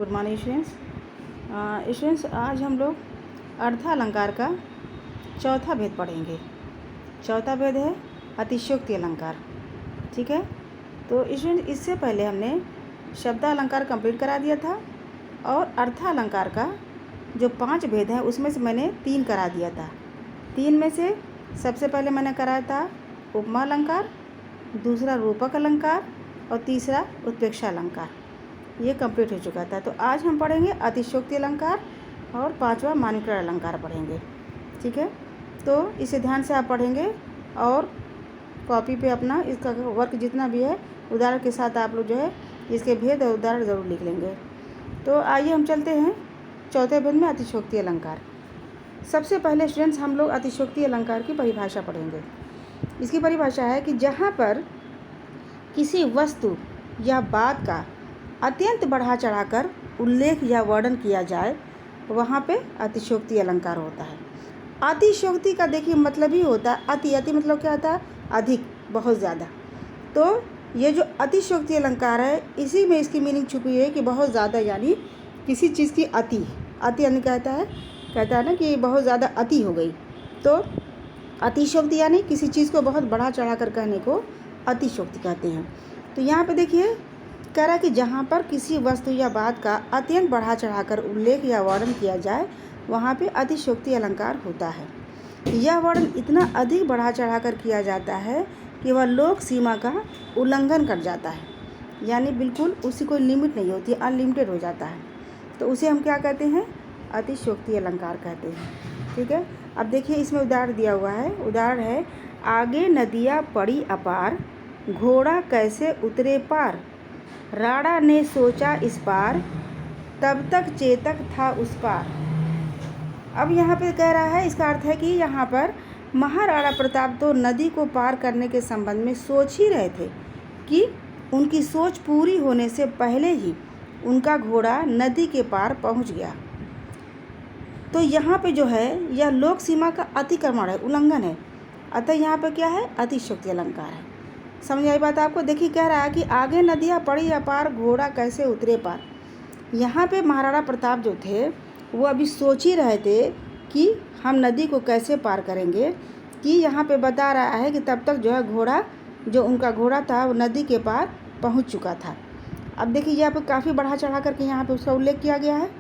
Good morning students. आज हम लोग अर्थालंकार का चौथा भेद पढ़ेंगे। चौथा भेद है अतिशयोक्ति अलंकार। ठीक है, तो स्टूडेंट इससे पहले हमने शब्दालंकार कंप्लीट करा दिया था और अर्थालंकार का जो 5 भेद है उसमें से मैंने 3 करा दिया था। 3 में से सबसे पहले मैंने कराया था उपमा अलंकार, दूसरा रूपक अलंकार और तीसरा उत्प्रेक्षा अलंकार। ये कंप्लीट हो चुका था। तो आज हम पढ़ेंगे अतिशयोक्ति अलंकार और 5वां मानविकरण अलंकार पढ़ेंगे। ठीक है, तो इसे ध्यान से आप पढ़ेंगे और कॉपी पे अपना इसका वर्क जितना भी है उदाहरण के साथ आप लोग जो है इसके भेद और उदाहरण ज़रूर लिख लेंगे। तो आइए हम चलते हैं चौथे भेद में अतिशयोक्ति अलंकार। सबसे पहले स्टूडेंट्स हम लोग अतिशयोक्ति अलंकार की परिभाषा पढ़ेंगे। इसकी परिभाषा है कि जहाँ पर किसी वस्तु या बात का अत्यंत बढ़ा चढ़ाकर उल्लेख या वर्णन किया जाए वहाँ पे अतिशयोक्ति अलंकार होता है। अतिशयोक्ति का देखिए मतलब ही होता है अति मतलब क्या होता है? अधिक, बहुत ज़्यादा। तो ये जो अतिशयोक्ति अलंकार है इसी में इसकी मीनिंग छुपी है कि बहुत ज़्यादा, यानी किसी चीज़ की अति यानी कहता है ना कि बहुत ज़्यादा अति हो गई। तो अतिशयोक्ति यानी किसी चीज़ को बहुत बढ़ा चढ़ा कर कहने को अतिशयोक्ति कहते हैं। तो यहाँ पे देखिए कह रहा है कि जहाँ पर किसी वस्तु या बात का अत्यंत बढ़ा चढ़ाकर उल्लेख या वर्णन किया जाए वहाँ पे अतिशयोक्ति अलंकार होता है। यह वर्णन इतना अधिक बढ़ा चढ़ाकर किया जाता है कि वह लोक सीमा का उल्लंघन कर जाता है, यानी बिल्कुल उसकी कोई लिमिट नहीं होती, अनलिमिटेड हो जाता है। तो उसे हम क्या कहते हैं? अतिशयोक्ति अलंकार कहते हैं। ठीक है, अब देखिए इसमें उदाहरण दिया हुआ है। उदाहरण है, आगे नदियाँ पड़ी अपार, घोड़ा कैसे उतरे पार, राणा ने सोचा इस पार, तब तक चेतक था उस पार। अब यहाँ पे कह रहा है, इसका अर्थ है कि यहाँ पर महाराणा प्रताप तो नदी को पार करने के संबंध में सोच ही रहे थे कि उनकी सोच पूरी होने से पहले ही उनका घोड़ा नदी के पार पहुँच गया। तो यहाँ पे जो है यह लोक सीमा का अतिक्रमण है, उल्लंघन है। अतः यहाँ पे क्या है? अतिशयोक्ति अलंकार है। समझ आई बात आपको? देखिए कह रहा है कि आगे नदियाँ पड़ी अपार, घोड़ा कैसे उतरे पार। यहाँ पे महाराणा प्रताप जो थे वो अभी सोच ही रहे थे कि हम नदी को कैसे पार करेंगे, कि यहाँ पे बता रहा है कि तब तक जो है घोड़ा, जो उनका घोड़ा था वो नदी के पार पहुँच चुका था। अब देखिए यहाँ पे काफ़ी बढ़ा चढ़ा करके यहाँ पे उसका उल्लेख किया गया है।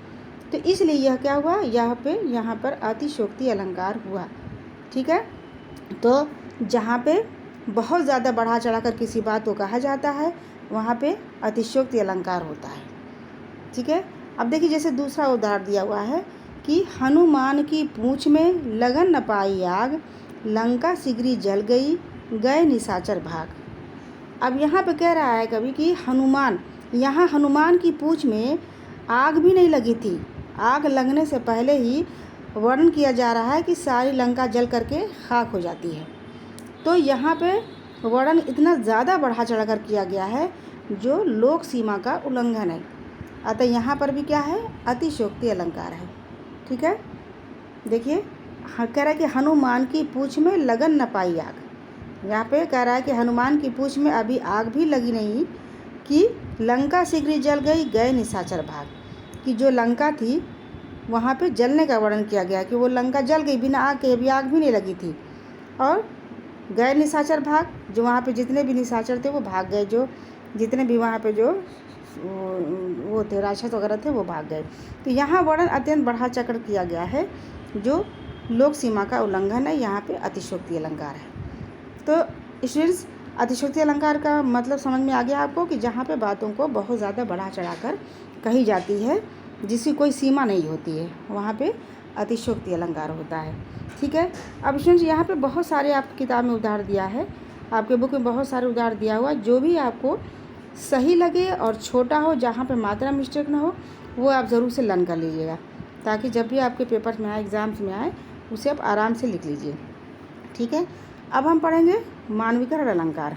तो इसलिए यह क्या हुआ? यहाँ पर अतिशयोक्ति अलंकार हुआ। ठीक है, तो जहाँ पे बहुत ज़्यादा बढ़ा चढ़ाकर किसी बात को कहा जाता है वहाँ पे अतिशयोक्ति अलंकार होता है। ठीक है, अब देखिए जैसे दूसरा उदाहरण दिया हुआ है कि हनुमान की पूँछ में लगन न पाई आग, लंका सिगरी जल गई, गए निशाचर भाग। अब यहाँ पे कह रहा है कभी कि हनुमान की पूँछ में आग भी नहीं लगी थी। आग लगने से पहले ही वर्णन किया जा रहा है कि सारी लंका जल करके खाक हो जाती है। तो यहाँ पे वर्णन इतना ज़्यादा बढ़ा चढ़ाकर किया गया है जो लोक सीमा का उल्लंघन है। अतः यहाँ पर भी क्या है? अतिशयोक्ति अलंकार है। ठीक है, देखिए कह रहा है कि हनुमान की पूँछ में लगन न पाई आग। यहाँ पे कह रहा है कि हनुमान की पूँछ में अभी आग भी लगी नहीं कि लंका शीघ्र जल गई, गए निशाचर भाग, कि जो लंका थी वहाँ पे जलने का वर्णन किया गया कि वो लंका जल गई बिना आग के, अभी आग भी नहीं लगी थी। और गए निशाचर भाग, जो वहाँ पे जितने भी निशाचर थे वो भाग गए, जो जितने भी वहाँ पे जो वो थे राक्षस वगैरह थे वो भाग गए। तो यहाँ वर्णन अत्यंत बढ़ा चढ़कर किया गया है जो लोक सीमा का उल्लंघन है। यहाँ पे अतिशयोक्ति अलंकार है। तो स्टूडेंट्स अतिशयोक्ति अलंकार का मतलब समझ में आ गया आपको कि जहाँ पे बातों को बहुत ज़्यादा बढ़ा चढ़ाकर कही जाती है जिसकी कोई सीमा नहीं होती है वहाँ पे अतिशयोक्ति अलंकार होता है। ठीक है, अब स्टूडेंट्स यहाँ पे बहुत सारे आपकी किताब में उदाहरण दिया है, आपके बुक में बहुत सारे उदाहरण दिया हुआ, जो भी आपको सही लगे और छोटा हो, जहाँ पे मात्रा मिस्टेक ना हो, वो आप ज़रूर से लर्न कर लीजिएगा ताकि जब भी आपके पेपर्स में आए, एग्ज़ाम्स में आए, उसे आप आराम से लिख लीजिए। ठीक है, अब हम पढ़ेंगे मानविकरण अलंकार।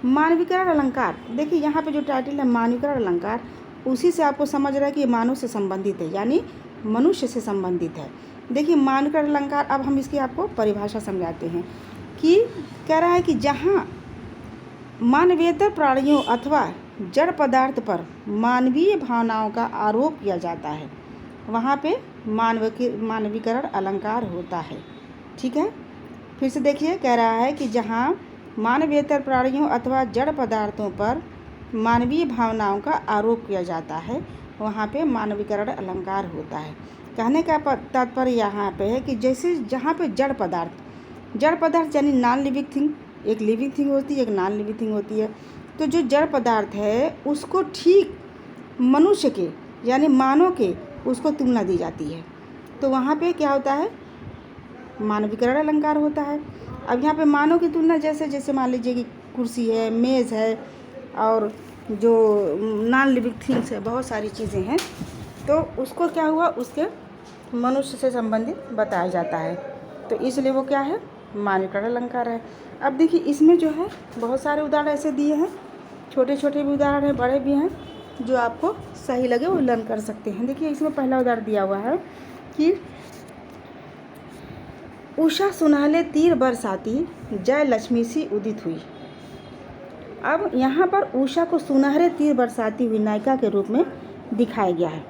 मानविकरण अलंकार देखिए यहाँ पे जो टाइटल है मानविकरण अलंकार, उसी से आपको समझ रहा है कि ये मानव से संबंधित है, यानी मनुष्य से संबंधित है। देखिए मानविकरण अलंकार, अब हम इसकी आपको परिभाषा समझाते हैं कि कह रहा है कि जहाँ मानवेतर प्राणियों अथवा जड़ पदार्थ पर मानवीय भावनाओं का आरोप किया जाता है, वहाँ पे मानवीकरण अलंकार होता है। ठीक है, फिर से देखिए, कह रहा है कि जहाँ मानवेतर प्राणियों अथवा जड़ पदार्थों पर मानवीय भावनाओं का आरोप किया जाता है, वहाँ पे मानवीकरण अलंकार होता है। कहने का तात्पर्य यहाँ पे है कि जैसे जहाँ पे जड़ पदार्थ यानी नॉन लिविंग थिंग, एक लिविंग थिंग होती है, एक नॉन लिविंग थिंग होती है। तो जो जड़ पदार्थ है उसको ठीक मनुष्य के यानी मानव के उसको तुलना दी जाती है, तो वहाँ पे क्या होता है, मानवीकरण अलंकार होता है। अब यहाँ पे मानव की तुलना जैसे मान लीजिए कि कुर्सी है, मेज़ है, और जो नॉन लिविंग थिंग्स है, बहुत सारी चीज़ें हैं, तो उसको क्या हुआ, उसके मनुष्य से संबंधित बताया जाता है, तो इसलिए वो क्या है, मानवीकरण अलंकार है। अब देखिए, इसमें जो है बहुत सारे उदाहरण ऐसे दिए हैं, छोटे छोटे भी उदाहरण हैं, बड़े भी हैं, जो आपको सही लगे वो लर्न कर सकते हैं। देखिए, इसमें पहला उदाहरण दिया हुआ है कि उषा सुनहले तीर बरसाती, जय लक्ष्मी सी उदित हुई। अब यहाँ पर उषा को सुनहरे तीर बरसाती हुई नायिका के रूप में दिखाया गया है,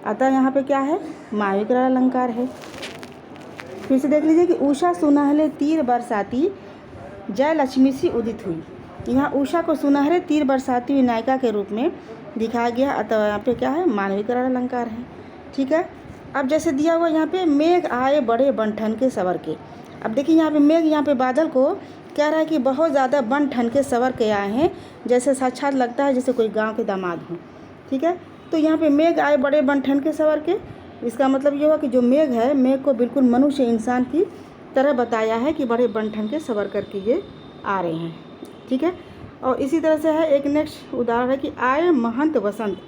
अतः यहाँ पे क्या है, मानवीकरण अलंकार है। फिर से देख लीजिए कि उषा सुनहले तीर बरसाती, जय लक्ष्मी सी उदित हुई। यहाँ उषा को सुनहरे तीर बरसाती हुई नायिका के रूप में दिखाया गया, अतः यहाँ पे क्या है, मानवीकरण अलंकार है। ठीक है, अब जैसे दिया हुआ यहाँ पे, मेघ आए बड़े बन-ठन के सवर के। अब देखिए यहाँ पे मेघ, यहाँ पे बादल को कह रहा है कि बहुत ज़्यादा बन-ठन के सवर के आए हैं, जैसे साक्षात लगता है जैसे कोई गांव के दामाद हों। ठीक है, तो यहाँ पे मेघ आए बड़े बन-ठन के सवर के, इसका मतलब ये हुआ कि जो मेघ है, मेघ को बिल्कुल मनुष्य इंसान की तरह बताया है कि बड़े बन-ठन के सवर करके ये आ रहे हैं। ठीक है, और इसी तरह से है एक नेक्स्ट उदाहरण है कि आए महंत वसंत।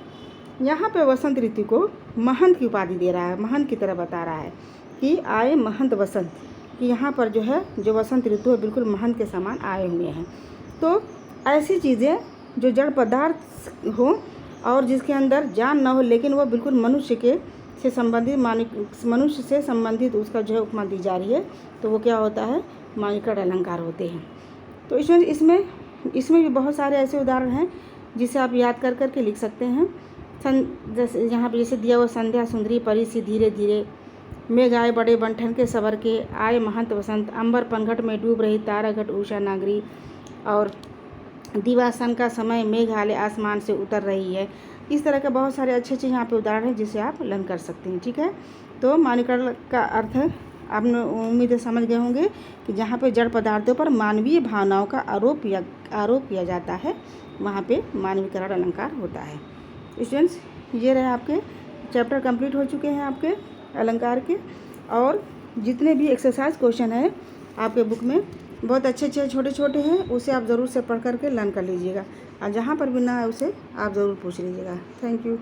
यहाँ पे वसंत ऋतु को महंत की उपाधि दे रहा है, महंत की तरह बता रहा है कि आए महंत वसंत, कि यहाँ पर जो है, जो वसंत ऋतु है, बिल्कुल महंत के समान आए हुए हैं। तो ऐसी चीज़ें जो जड़ पदार्थ हो और जिसके अंदर जान ना हो, लेकिन वो बिल्कुल मनुष्य से संबंधित मनुष्य से संबंधित उसका जो है उपमा दी जा रही है, तो वो क्या होता है, मानवीकरण अलंकार होते हैं। तो इसमें भी बहुत सारे ऐसे उदाहरण हैं जिसे आप याद कर करके लिख सकते हैं। जैसे यहाँ पे जैसे दिया हुआ, संध्या सुंदरी परी सी धीरे धीरे, मेघ आए बड़े बन-ठन के सवर के, आए महंत वसंत, अंबर पनघट में डूब रही तारा घट उषा नागरी, और दिवासन का समय मेघ हाले आसमान से उतर रही है। इस तरह के बहुत सारे अच्छे अच्छे यहाँ पे उदाहरण हैं जिसे आप लर्न कर सकते हैं। ठीक है, तो मानवीकरण का अर्थ आपने उम्मीद है समझ गए होंगे कि जहाँ पे जड़ पदार्थों पर मानवीय भावनाओं का आरोप किया जाता है, वहाँ पे मानवीकरण अलंकार होता है। स्टूडेंट्स, ये रहे आपके चैप्टर कंप्लीट हो चुके हैं आपके अलंकार के, और जितने भी एक्सरसाइज क्वेश्चन हैं आपके बुक में बहुत अच्छे अच्छे छोटे छोटे हैं, उसे आप ज़रूर से पढ़ करके लर्न कर लीजिएगा, और जहाँ पर भी ना है उसे आप ज़रूर पूछ लीजिएगा। Thank you.